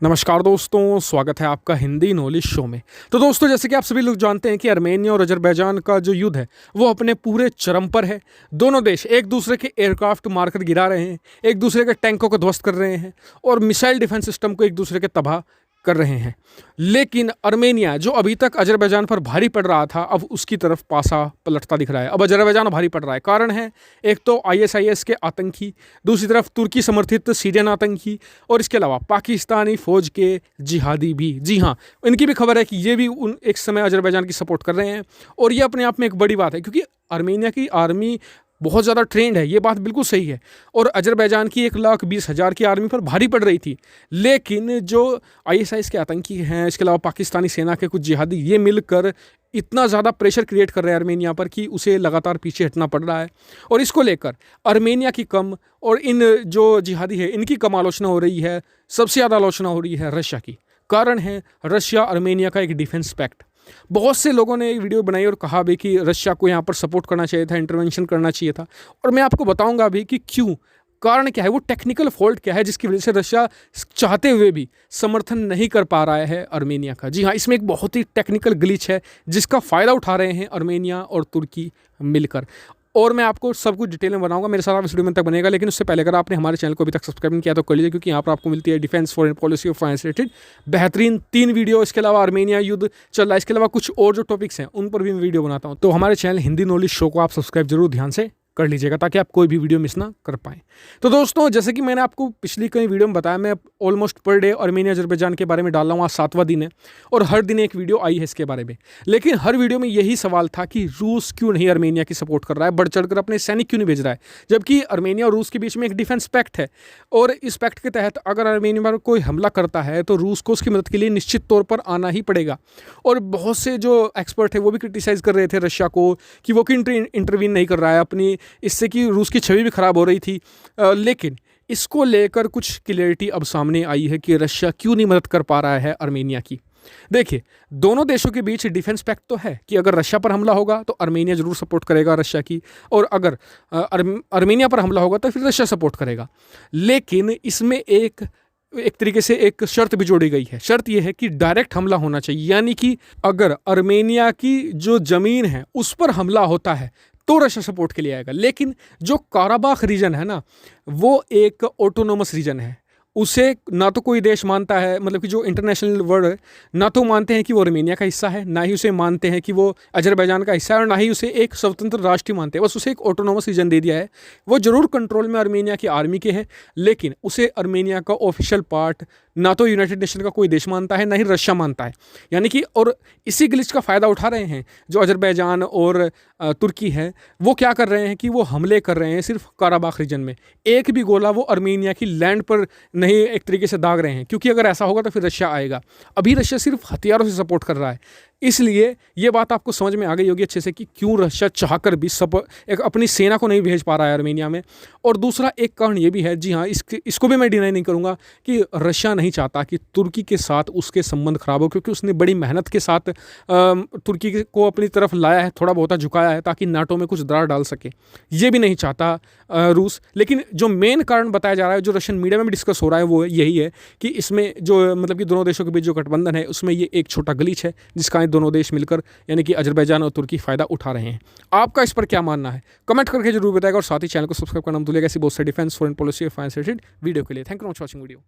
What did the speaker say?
नमस्कार दोस्तों, स्वागत है आपका हिंदी नॉलेज शो में। तो दोस्तों, जैसे कि आप सभी लोग जानते हैं कि आर्मेनिया और अजरबैजान का जो युद्ध है वो अपने पूरे चरम पर है। दोनों देश एक दूसरे के एयरक्राफ्ट मारकर गिरा रहे हैं, एक दूसरे के टैंकों को ध्वस्त कर रहे हैं और मिसाइल डिफेंस सिस्टम को एक दूसरे के तबाह कर रहे हैं। लेकिन आर्मेनिया, जो अभी तक अजरबैजान पर भारी पड़ रहा था, अब उसकी तरफ पासा पलटता दिख रहा है। अब अजरबैजान भारी पड़ रहा है। कारण है एक तो आईएसआईएस के आतंकी, दूसरी तरफ तुर्की समर्थित सीरियन आतंकी और इसके अलावा पाकिस्तानी फौज के जिहादी भी। जी हाँ, इनकी भी खबर है कि ये भी एक समय अजरबैजान की सपोर्ट कर रहे हैं। और ये अपने आप में एक बड़ी बात है, क्योंकि आर्मेनिया की आर्मी बहुत ज़्यादा ट्रेंड है, ये बात बिल्कुल सही है। और अजरबैजान की 1,20,000 की आर्मी पर भारी पड़ रही थी। लेकिन जो आईएसआईएस के आतंकी हैं, इसके अलावा पाकिस्तानी सेना के कुछ जिहादी, ये मिलकर इतना ज़्यादा प्रेशर क्रिएट कर रहे हैं आर्मेनिया पर कि उसे लगातार पीछे हटना पड़ रहा है। और इसको लेकर आर्मेनिया की कम और इन जो जिहादी है इनकी कम आलोचना हो रही है। सबसे ज़्यादा आलोचना हो रही है रशिया की। कारण है रशिया आर्मेनिया का एक डिफेंस पैक्ट। बहुत से लोगों ने वीडियो बनाई और कहा भी कि रशिया को यहाँ पर सपोर्ट करना चाहिए था, इंटरवेंशन करना चाहिए था। और मैं आपको बताऊंगा भी कि क्यों, कारण क्या है, वो टेक्निकल फॉल्ट क्या है जिसकी वजह से रशिया चाहते हुए भी समर्थन नहीं कर पा रहा है आर्मेनिया का। जी हाँ, इसमें एक बहुत ही टेक्निकल ग्लिच है जिसका फ़ायदा उठा रहे हैं आर्मेनिया और तुर्की मिलकर। और मैं आपको सब कुछ डिटेल में बनाऊंगा। मेरे साथ आप इस वीडियो में तक बनेगा। लेकिन उससे पहले अगर आपने हमारे चैनल को अभी तक सब्सक्राइब नहीं किया तो कर लीजिए, क्योंकि यहाँ पर आपको मिलती है डिफेंस, फॉरेन पॉलिसी और फाइनेंस रिलेटेड बेहतरीन 3 वीडियो। इसके अलावा आर्मेनिया युद्ध चल रहा है, इसके अलावा कुछ और जो टॉपिक्स हैं उन पर भी मैं वीडियो बनाता हूँ। तो हमारे चैनल हिंदी नॉलेज शो को आप सब्सक्राइब जरूर ध्यान से कर लीजिएगा, ताकि आप कोई भी वीडियो मिस ना कर पाएँ। तो दोस्तों, जैसे कि मैंने आपको पिछली कई वीडियो में बताया, मैं almost per day Armenia Azerbaijan के बारे में डाल रहा हूँ। आज 7वां दिन है और हर दिन एक वीडियो आई है इसके बारे में। लेकिन हर वीडियो में यही सवाल था कि रूस क्यों नहीं आर्मेनिया की सपोर्ट कर रहा है, बढ़ चढ़कर अपने सैनिक क्यों नहीं भेज रहा है, जबकि आर्मेनिया और रूस के बीच में एक डिफेंस पैक्ट है। और इस पैक्ट के तहत अगर आर्मेनिया पर कोई हमला करता है तो रूस को उसकी मदद के लिए निश्चित तौर पर आना ही पड़ेगा। और बहुत से जो एक्सपर्ट है वो भी क्रिटिसाइज़ कर रहे थे रशिया को कि वो क्यों इंटरवीन नहीं कर रहा है अपनी, इससे कि रूस की छवि भी खराब हो रही थी। लेकिन इसको लेकर कुछ क्लियरिटी अब सामने आई है कि रशिया क्यों नहीं मदद कर पा रहा है आर्मेनिया की। देखिए, दोनों देशों के बीच डिफेंस पैक्ट तो है कि अगर रशिया पर हमला होगा तो आर्मेनिया जरूर सपोर्ट करेगा रशिया की, और अगर आर्मेनिया पर हमला होगा तो फिर रशिया सपोर्ट करेगा। लेकिन इसमें एक तरीके से एक शर्त भी जोड़ी गई है। शर्त यह है कि डायरेक्ट हमला होना चाहिए, यानी कि अगर आर्मेनिया की जो ज़मीन है उस पर हमला होता है तो रशिया सपोर्ट के लिए आएगा। लेकिन जो काराबाख रीजन है ना, वो एक ऑटोनोमस रीजन है। उसे ना तो कोई देश मानता है, मतलब कि जो इंटरनेशनल वर्ल्ड है, ना तो मानते हैं कि वो आर्मेनिया का हिस्सा है, ना ही उसे मानते हैं कि वो अजरबैजान का हिस्सा है, और ना ही उसे एक स्वतंत्र राष्ट्र मानते हैं। बस उसे एक ऑटोनोमस रीजन दे दिया है। वो जरूर कंट्रोल में आर्मेनिया की आर्मी के है, लेकिन उसे आर्मेनिया का ऑफिशियल पार्ट ना तो यूनाइटेड नेशन का कोई देश मानता है, ना ही रशिया मानता है। यानी कि और इसी ग्लिच का फ़ायदा उठा रहे हैं जो अजरबैजान और तुर्की है। वो क्या कर रहे हैं कि वो हमले कर रहे हैं सिर्फ काराबाख रीजन में। एक भी गोला वो आर्मेनिया की लैंड पर नहीं एक तरीके से दाग रहे हैं, क्योंकि अगर ऐसा होगा तो फिर रशिया आएगा। अभी रशिया सिर्फ हथियारों से सपोर्ट कर रहा है। इसलिए ये बात आपको समझ में आ गई होगी अच्छे से कि क्यों रशिया चाहकर भी एक अपनी सेना को नहीं भेज पा रहा है आर्मेनिया में। और दूसरा एक कारण ये भी है, जी हाँ, इसको भी मैं डिनाई नहीं करूँगा कि रशिया नहीं चाहता कि तुर्की के साथ उसके संबंध खराब हो, क्योंकि उसने बड़ी मेहनत के साथ तुर्की को अपनी तरफ लाया है, थोड़ा बहुत झुकाया है ताकि नाटो में कुछ दरार डाल सके। ये भी नहीं चाहता रूस। लेकिन जो मेन कारण बताया जा रहा है, जो रशियन मीडिया में भी डिस्कस हो रहा है, वो यही है कि इसमें जो मतलब कि दोनों देशों के बीच जो गठबंधन है उसमें ये एक छोटा ग्लिच है जिसका दोनों देश मिलकर यानी कि अजरबैजान और तुर्की फ़ायदा उठा रहे हैं। आपका इस पर क्या मानना है, कमेंट करके जरूर बताएगा। और साथ ही चैनल को सब्सक्राइब करना मत भूलिएगा ऐसी बहुत सारी डिफेंस, फॉरेन पॉलिसी और फाइनेंस रिलेटेड वीडियो के लिए। Thank you for watching video.